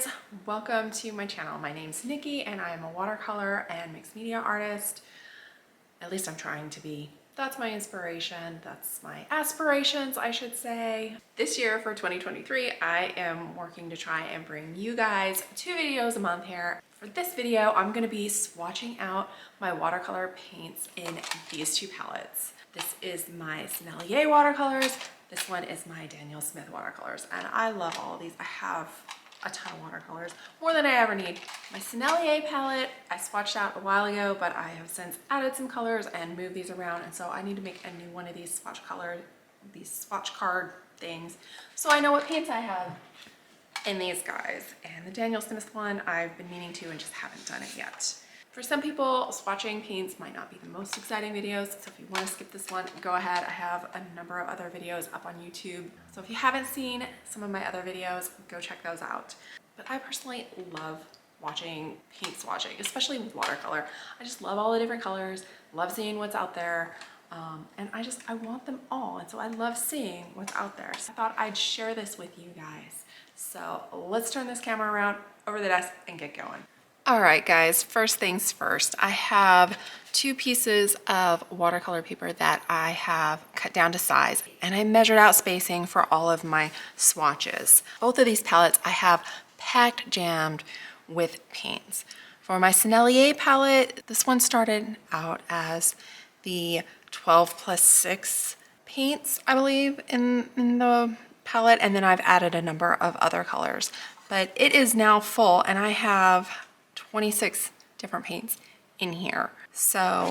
guys, welcome to my channel. My name's Nikki and I am a watercolor and mixed media artist. At least I'm trying to be. That's my inspiration. That's my aspirations, I should say. This year for 2023, I am working to try and bring you guys 2 videos a month here. For this video, I'm gonna be swatching out my watercolor paints in these 2 palettes. This is my Sennelier watercolors. This one is my Daniel Smith watercolors, and I love all of these. I have a ton of watercolors, more than I ever need. My Sennelier palette, I swatched out a while ago, but I have since added some colors and moved these around, and so I need to make a new one of these swatch card things, so I know what paints I have in these guys. And the Daniel Smith one, I've been meaning to and just haven't done it yet. For some people, swatching paints might not be the most exciting videos, so if you want to skip this one, go ahead. I have a number of other videos up on YouTube, so if you haven't seen some of my other videos, go check those out. But I personally love watching paint swatching, especially with watercolor. I just love all the different colors, love seeing what's out there, and I want them all, and so I love seeing what's out there. So I thought I'd share this with you guys. So let's turn this camera around over the desk and get going. All right, guys, first things first, I have 2 pieces of watercolor paper that I have cut down to size, and I measured out spacing for all of my swatches. Both of these palettes I have packed jammed with paints. For my Sennelier palette, this one started out as the 12+6 paints, I believe, in the palette, and then I've added a number of other colors. But it is now full, and I have 26 different paints in here. So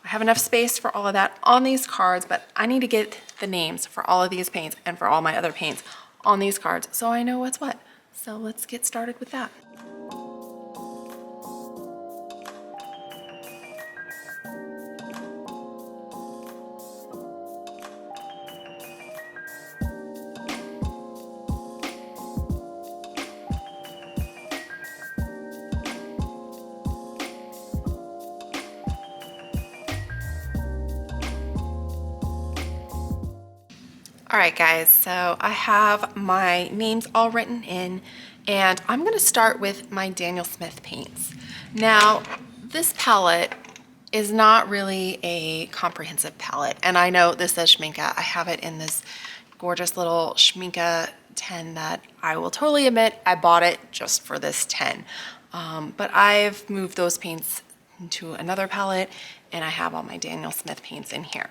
I have enough space for all of that on these cards, but I need to get the names for all of these paints and for all my other paints on these cards so I know what's what. So let's get started with that. All right, guys, so I have my names all written in, and I'm gonna start with my Daniel Smith paints. Now, this palette is not really a comprehensive palette, and I know this says Schminke. I have it in this gorgeous little Schminke 10 that I will totally admit I bought it just for this 10. But I've moved those paints into another palette, and I have all my Daniel Smith paints in here.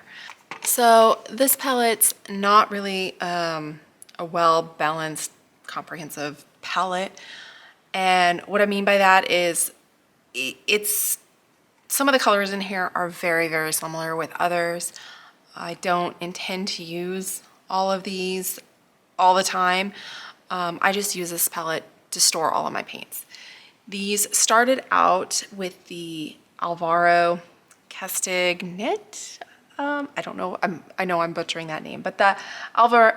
So this palette's not really a well-balanced, comprehensive palette. And what I mean by that is some of the colors in here are very, very similar with others. I don't intend to use all of these all the time. I just use this palette to store all of my paints. These started out with the Alvaro Castagnette. I don't know, I know I'm butchering that name, but the Alvaro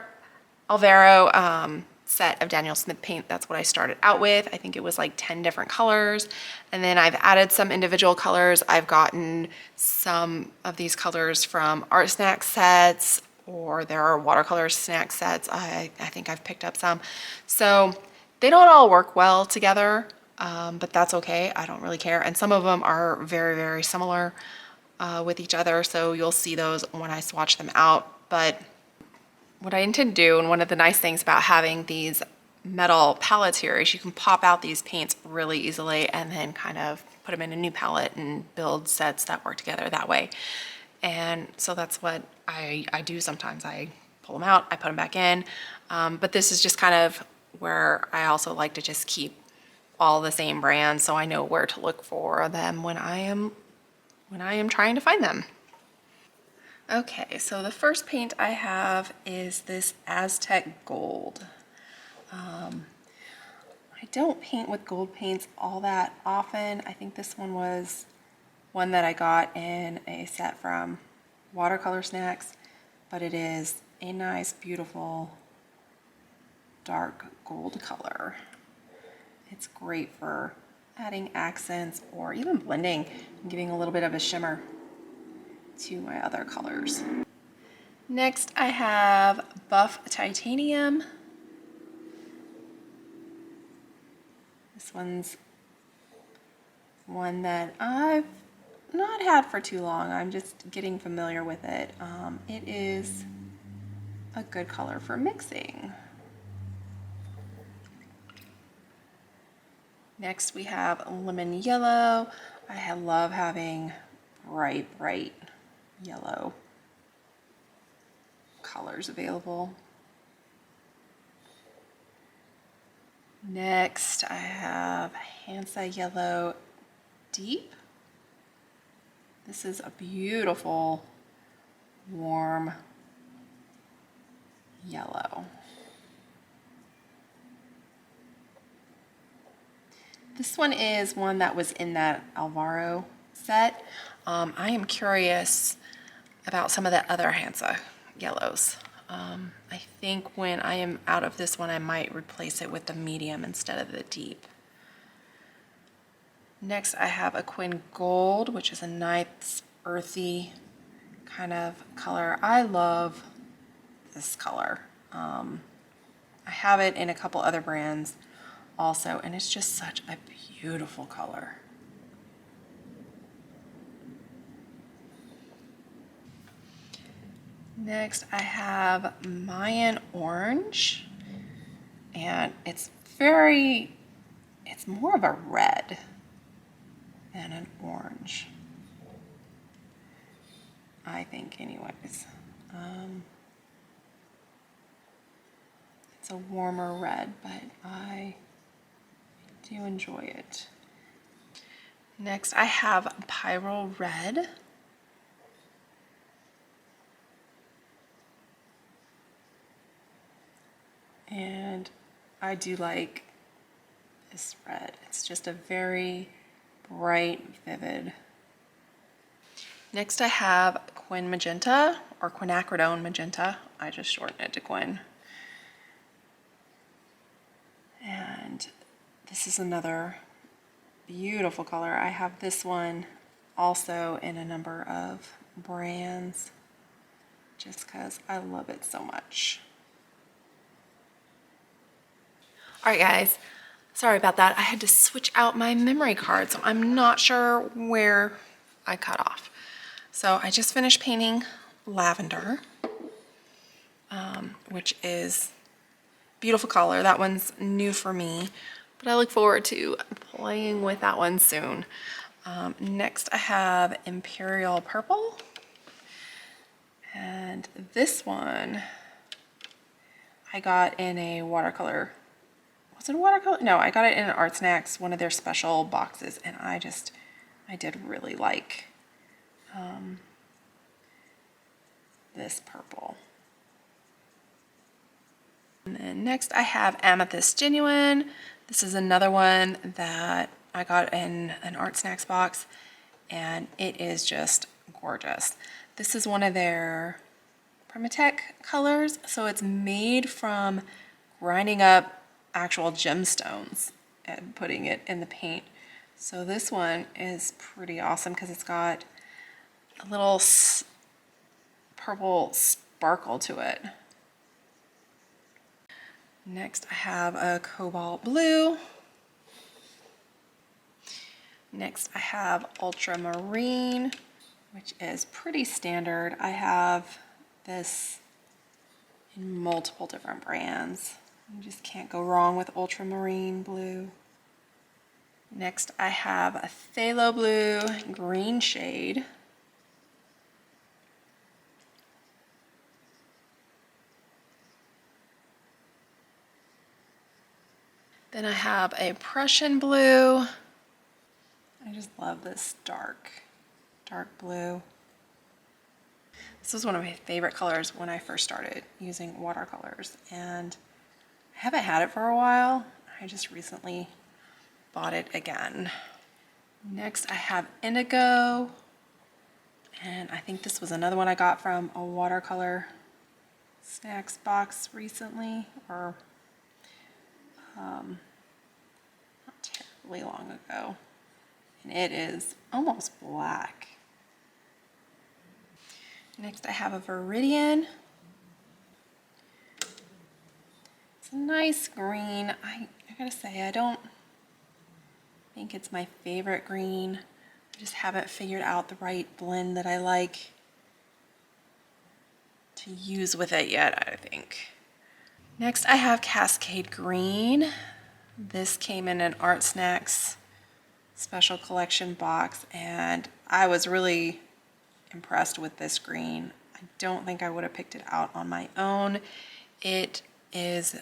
set of Daniel Smith paint, that's what I started out with. I think it was like 10 different colors, and then I've added some individual colors. I've gotten some of these colors from art snack sets, or there are watercolor snack sets. I think I've picked up some. So they don't all work well together, but that's okay. I don't really care. And some of them are very, very similar with each other, so you'll see those when I swatch them out. But what I intend to do, and one of the nice things about having these metal palettes here, is you can pop out these paints really easily and then kind of put them in a new palette and build sets that work together that way. And so that's what I do sometimes. I pull them out, I put them back in, but this is just kind of where I also like to just keep all the same brands, so I know where to look for them when I am trying to find them. Okay, so the first paint I have is this Aztec Gold. I don't paint with gold paints all that often. I think this one was one that I got in a set from Watercolor Snacks, but it is a nice, beautiful, dark gold color. It's great for adding accents or even blending and giving a little bit of a shimmer to my other colors. Next, I have Buff Titanium. This one's one that I've not had for too long. I'm just getting familiar with it. It is a good color for mixing. Next we have lemon yellow. I love having bright yellow colors available. Next I have Hansa Yellow Deep. This is a beautiful warm yellow. This one is one that was in that Alvaro set. I am curious about some of the other Hansa yellows. I think when I am out of this one, I might replace it with the medium instead of the deep. Next, I have a Quinn Gold, which is a nice earthy kind of color. I love this color. I have it in a couple other brands also, and it's just such a beautiful color. Next, I have Mayan Orange, and it's more of a red than an orange, I think anyways. It's a warmer red, but I do enjoy it. Next, I have Pyro Red. And I do like this red. It's just a very bright, vivid. Next I have Quinn Magenta, or Quinacridone Magenta. I just shortened it to Quinn. And this is another beautiful color. I have this one also in a number of brands just because I love it so much. All right, guys, sorry about that. I had to switch out my memory card, so I'm not sure where I cut off. So I just finished painting Lavender, which is a beautiful color. That one's new for me, but I look forward to playing with that one soon. Next I have Imperial Purple, and this one I got in a watercolor. Was it a watercolor? No, I got it in an Art Snacks, one of their special boxes, and I did really like this purple. And then next I have Amethyst Genuine. This is another one that I got in an Art Snacks box, and it is just gorgeous. This is one of their Primatech colors, so it's made from grinding up actual gemstones and putting it in the paint. So this one is pretty awesome because it's got a little purple sparkle to it. Next I have a Cobalt Blue. Next I have Ultramarine, which is pretty standard. I have this in multiple different brands. You just can't go wrong with Ultramarine Blue. Next I have a Phthalo Blue green shade. Then I have a Prussian Blue. I just love this dark blue. This was one of my favorite colors when I first started using watercolors, and I haven't had it for a while. I just recently bought it again. Next I have Indigo, and I think this was another one I got from a watercolor snacks box recently, or not terribly long ago. And it is almost black. Next I have a Viridian. It's a nice green. I gotta say, I don't think it's my favorite green. I just haven't figured out the right blend that I like to use with it yet, I think. Next I have Cascade Green. This came in an Art Snacks special collection box, and I was really impressed with this green. I don't think I would have picked it out on my own. It is,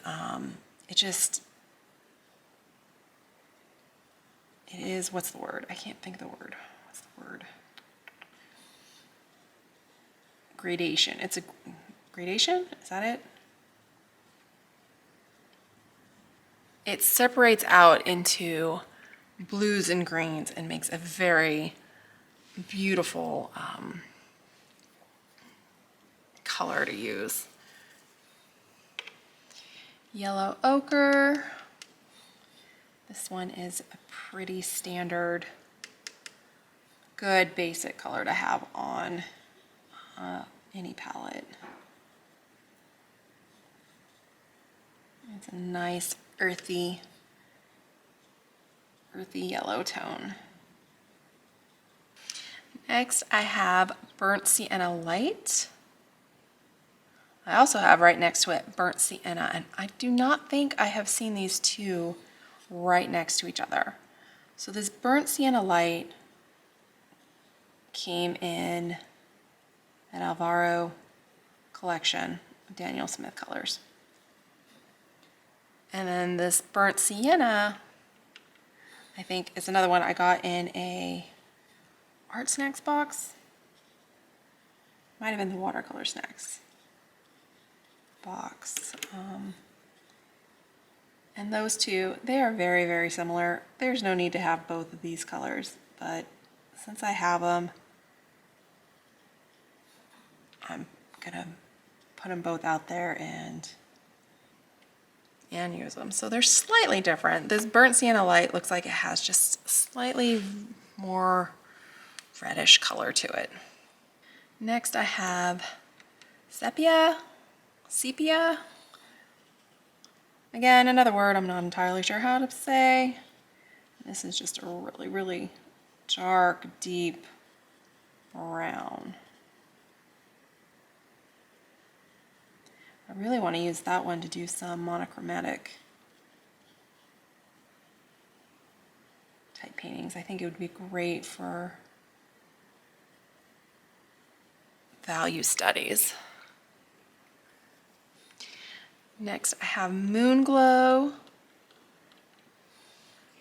what's the word? I can't think of the word. What's the word? Gradation. It's a gradation? Is that it? It separates out into blues and greens and makes a very beautiful color to use. Yellow ochre. This one is a pretty standard, good basic color to have on any palette. It's a nice earthy yellow tone. Next I have Burnt Sienna Light. I also have right next to it Burnt Sienna, and I do not think I have seen these two right next to each other. So this Burnt Sienna Light came in an Alvaro collection of Daniel Smith colors. And then this Burnt Sienna, I think, is another one I got in a Art Snacks box. Might have been the Watercolor Snacks box. And those two, they are very, very similar. There's no need to have both of these colors, but since I have them, I'm gonna put them both out there and use them. So they're slightly different. This Burnt Sienna Light looks like it has just slightly more reddish color to it. Next I have Sepia. Again, another word I'm not entirely sure how to say. This is just a really, really dark, deep brown. I really want to use that one to do some monochromatic type paintings. I think it would be great for value studies. Next I have Moonglow,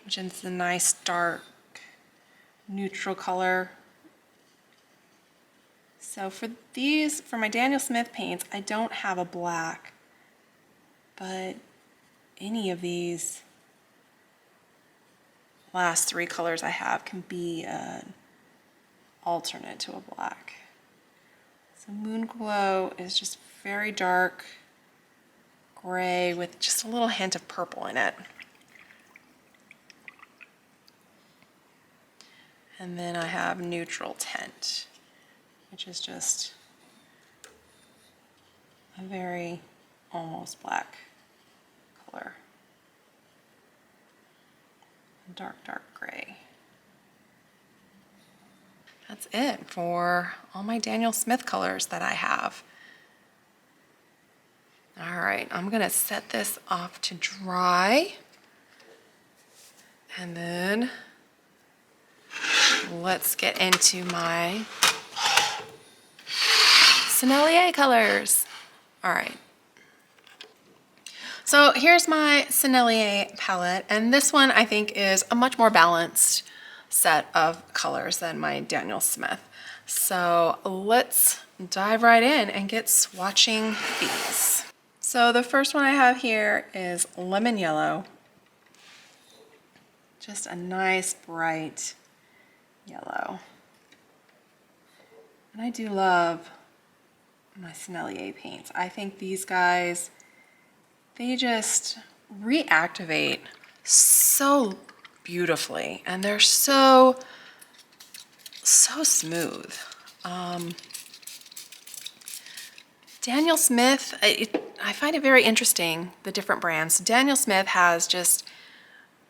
which is a nice dark neutral color. So for these, for my Daniel Smith paints, I don't have a black, but any of these last three colors I have can be an alternate to a black. So Moonglow is just very dark gray with just a little hint of purple in it. And then I have Neutral Tint, which is just a very almost black color. Dark, dark gray. That's it for all my Daniel Smith colors that I have. All right, I'm gonna set this off to dry, and then let's get into my Sennelier colors. All right. So here's my Sennelier palette, and this one I think is a much more balanced set of colors than my Daniel Smith. So let's dive right in and get swatching these. So the first one I have here is Lemon Yellow. Just a nice bright yellow. And I do love my Sennelier paints. I think these guys, they just reactivate so beautifully, and they're so smooth. Daniel Smith, I find it very interesting, the different brands. Daniel Smith has just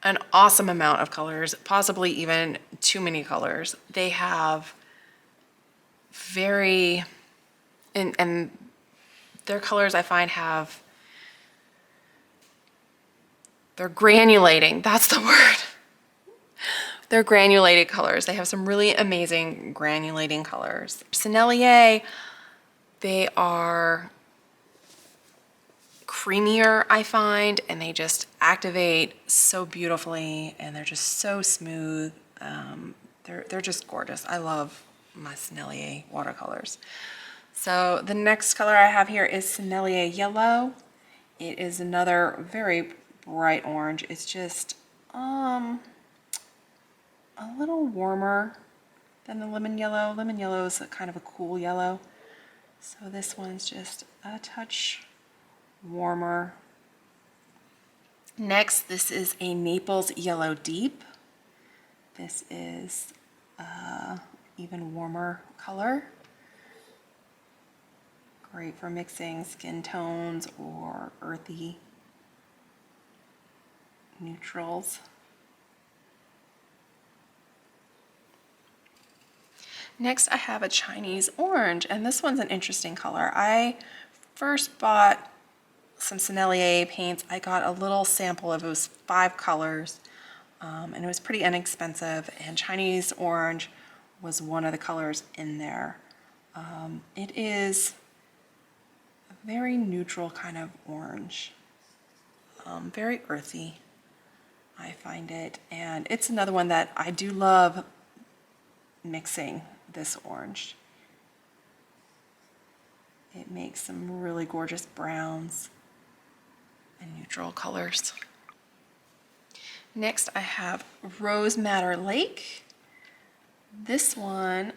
an awesome amount of colors, possibly even too many colors. They have very, and their colors I find have, they're granulating, that's the word. They're granulated colors. They have some really amazing granulating colors. Sennelier, they are creamier, I find, and they just activate so beautifully, and they're just so smooth. They're just gorgeous. I love my Sennelier watercolors. So the next color I have here is Sennelier Yellow. It is another very bright orange. It's just a little warmer than the lemon yellow. Lemon yellow is kind of a cool yellow. So this one's just a touch warmer. Next, this is a Naples Yellow Deep. This is even warmer color. Great for mixing skin tones or earthy neutrals. Next, I have a Chinese Orange, and this one's an interesting color. I first bought some Sennelier paints. I got a little sample of, it was 5 colors, and it was pretty inexpensive, and Chinese Orange was one of the colors in there. It is a very neutral kind of orange, very earthy, I find it, and it's another one that I do love mixing this orange. It makes some really gorgeous browns and neutral colors. Next, I have Rose Madder Lake. This one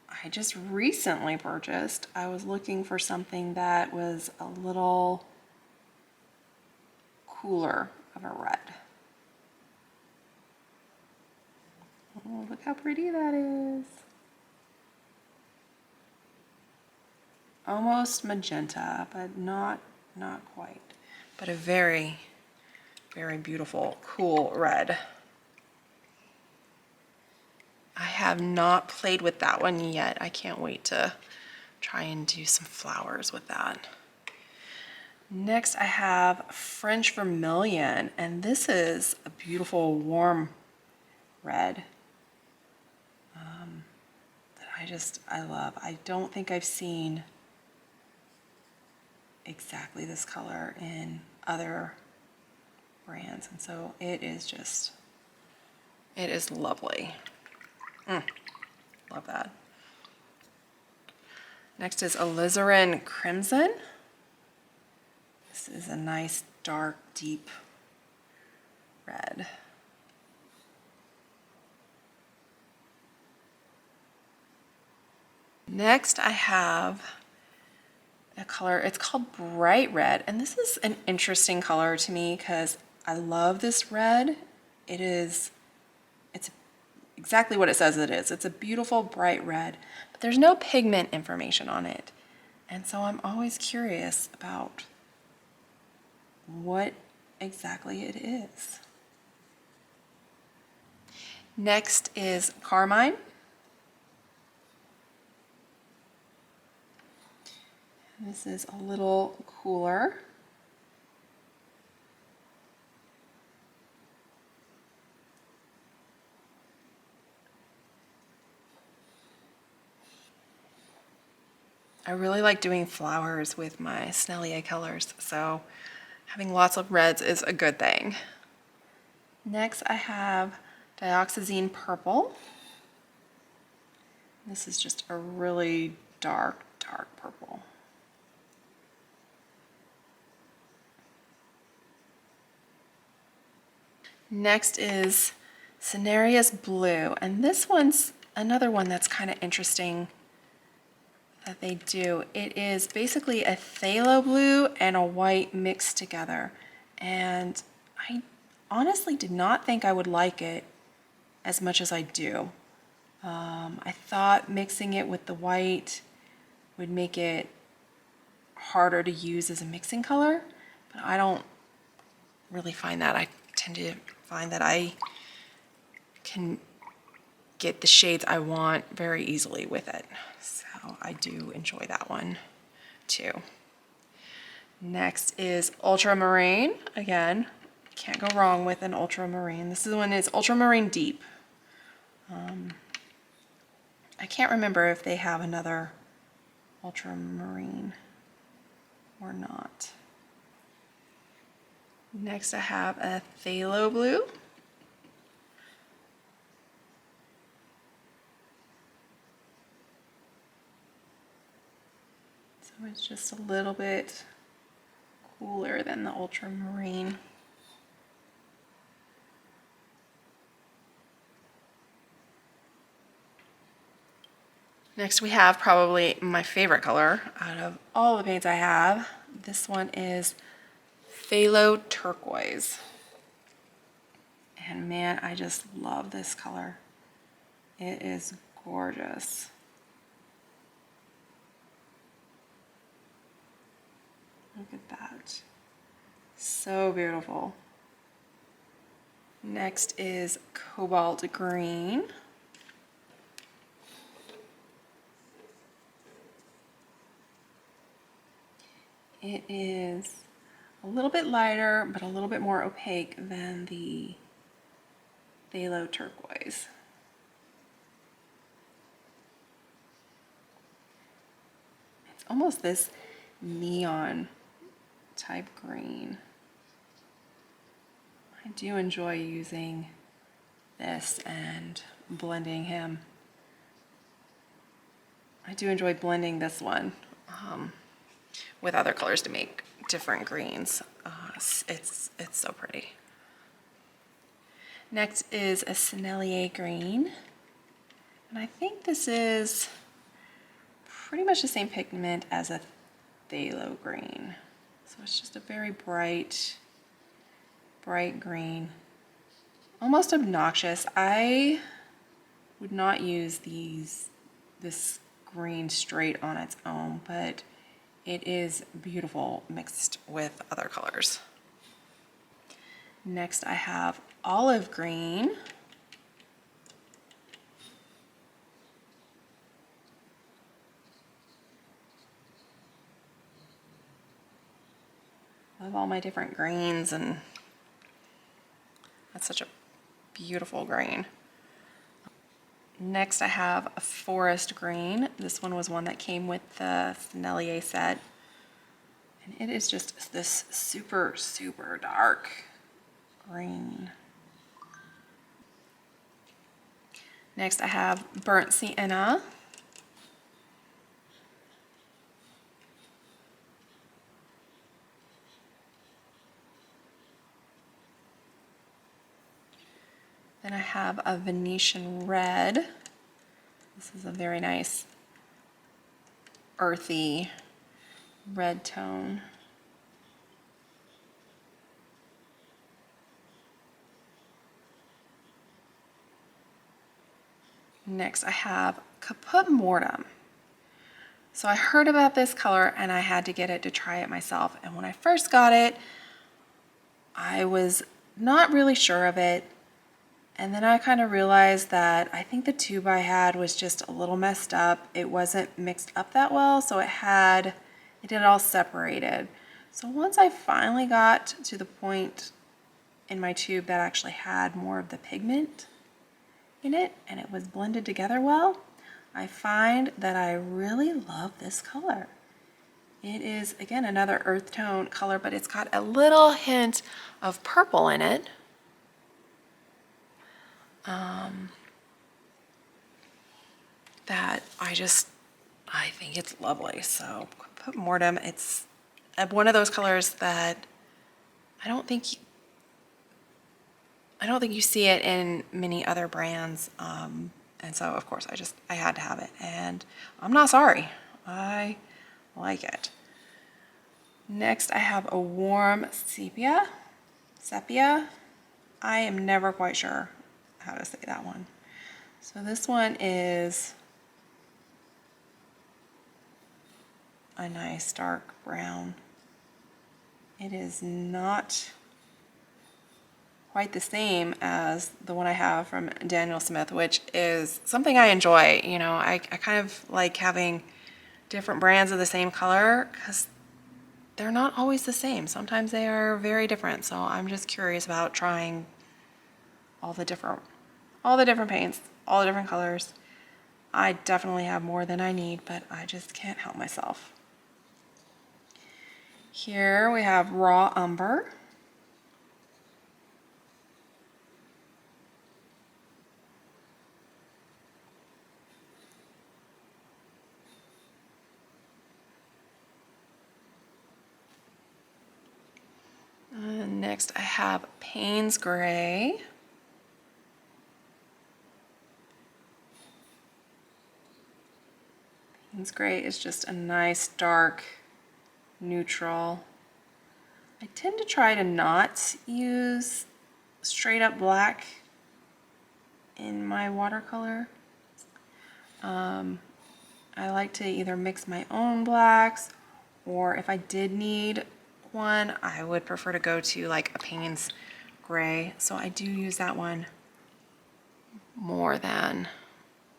I just recently purchased. I was looking for something that was a little cooler of a red. Oh, look how pretty that is. Almost magenta, but not quite. But a very, very beautiful, cool red. I have not played with that one yet. I can't wait to try and do some flowers with that. Next, I have French Vermilion, and this is a beautiful, warm red that I love. I don't think I've seen exactly this color in other brands, and so it is lovely. Love that. Next is Alizarin Crimson. This is a nice dark deep red. Next I have a color, it's called Bright Red, and this is an interesting color to me because I love this red. It's exactly what it says it is. It's a beautiful bright red, but there's no pigment information on it. And so I'm always curious about what exactly it is. Next is Carmine. This is a little cooler. I really like doing flowers with my Sennelier colors, so having lots of reds is a good thing. Next I have Dioxazine Purple. This is just a really dark purple. Next is Cenarius Blue, and this one's another one that's kind of interesting that they do. It is basically a phthalo blue and a white mixed together, and I honestly did not think I would like it as much as I do. I thought mixing it with the white would make it harder to use as a mixing color, but I don't really find that. I tend to find that I can get the shades I want very easily with it. So I do enjoy that one too. Next is Ultramarine. Again, can't go wrong with an Ultramarine. This one is Ultramarine Deep. I can't remember if they have another Ultramarine or not. Next I have a Phthalo Blue. So it's just a little bit cooler than the Ultramarine. Next we have probably my favorite color out of all the paints I have. This one is Phthalo Turquoise. And man, I just love this color. It is gorgeous. Look at that. So beautiful. Next is Cobalt Green. It is a little bit lighter, but a little bit more opaque than the Phthalo Turquoise. It's almost this neon type green. I do enjoy using this and blending him. I do enjoy blending this one with other colors to make different greens. It's so pretty. Next is a Sennelier Green. And I think this is pretty much the same pigment as a Phthalo Green. So it's just a very bright green. Almost obnoxious. I would not use this green straight on its own, but it is beautiful mixed with other colors. Next I have Olive Green. I love all my different greens, and that's such a beautiful green. Next I have a Forest Green. This one was one that came with the Sennelier set. And it is just this super, super dark green. Next I have Burnt Sienna. Then I have a Venetian Red. This is a very nice earthy red tone. Next I have Caput Mortem. So I heard about this color and I had to get it to try it myself. And when I first got it, I was not really sure of it. And then I kind of realized that I think the tube I had was just a little messed up. It wasn't mixed up that well, so it all separated. So once I finally got to the point in my tube that actually had more of the pigment in it and it was blended together well, I find that I really love this color. It is, again, another earth tone color, but it's got a little hint of purple in it. That I think it's lovely. So Caput Mortem, it's one of those colors that I don't think you see it in many other brands. And so of course I had to have it, and I'm not sorry. I like it. Next I have a Warm Sepia. I am never quite sure how to say that one. So this one is a nice dark brown. It is not quite the same as the one I have from Daniel Smith, which is something I enjoy. You know, I kind of like having different brands of the same color because they're not always the same. Sometimes they are very different. So I'm just curious about trying all the different paints, all the different colors. I definitely have more than I need, but I just can't help myself. Here we have Raw Umber. Next I have Payne's Gray. Payne's Gray is just a nice dark neutral. I tend to try to not use straight up black in my watercolor. I like to either mix my own blacks, or if I did need one, I would prefer to go to like a Payne's Gray. So I do use that one more than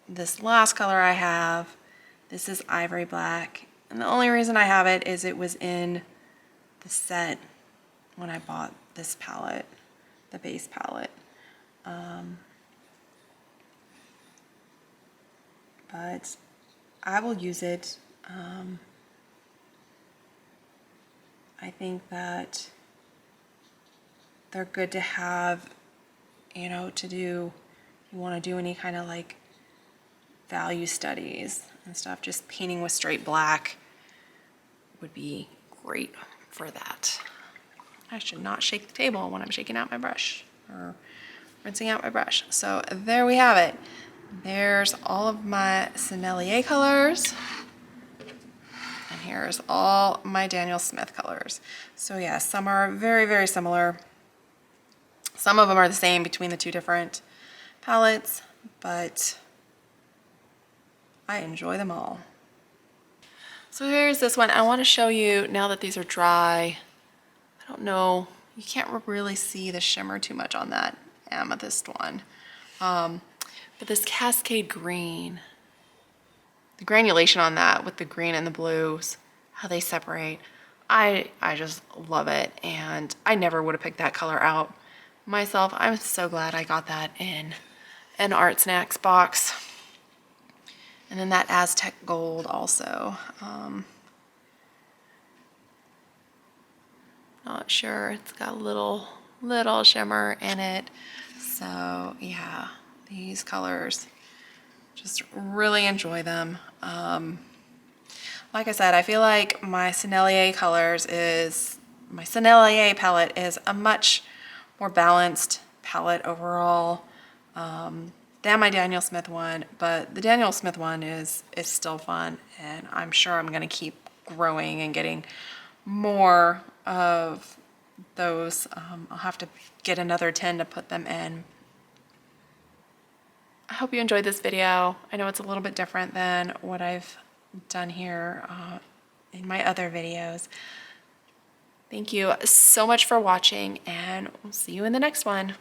this last color I have. This is Ivory Black. And the only reason I have it is it was in the set when I bought this palette, the base palette. But I will use it. I think that they're good to have, you know, to do, if you want to do any kind of like value studies and stuff, just painting with straight black would be great for that. I should not shake the table when I'm shaking out my brush or rinsing out my brush. So there we have it. There's all of my Sennelier colors. And here's all my Daniel Smith colors. So yeah, some are very, very similar. Some of them are the same between the two different palettes, but I enjoy them all. So here's this one. I want to show you now that these are dry. I don't know, you can't really see the shimmer too much on that amethyst one. But this Cascade Green, the granulation on that with the green and the blues, how they separate, I just love it. And I never would have picked that color out myself. I'm so glad I got that in an Art Snacks box. And then that Aztec Gold also. Not sure, it's got a little shimmer in it. So yeah, these colors, just really enjoy them. Like I said, I feel like my Sennelier palette is a much more balanced palette overall than my Daniel Smith one, but the Daniel Smith one is still fun, and I'm sure I'm gonna keep growing and getting more of those. I'll have to get another tin to put them in. I hope you enjoyed this video. I know it's a little bit different than what I've done here in my other videos. Thank you so much for watching, and we'll see you in the next one.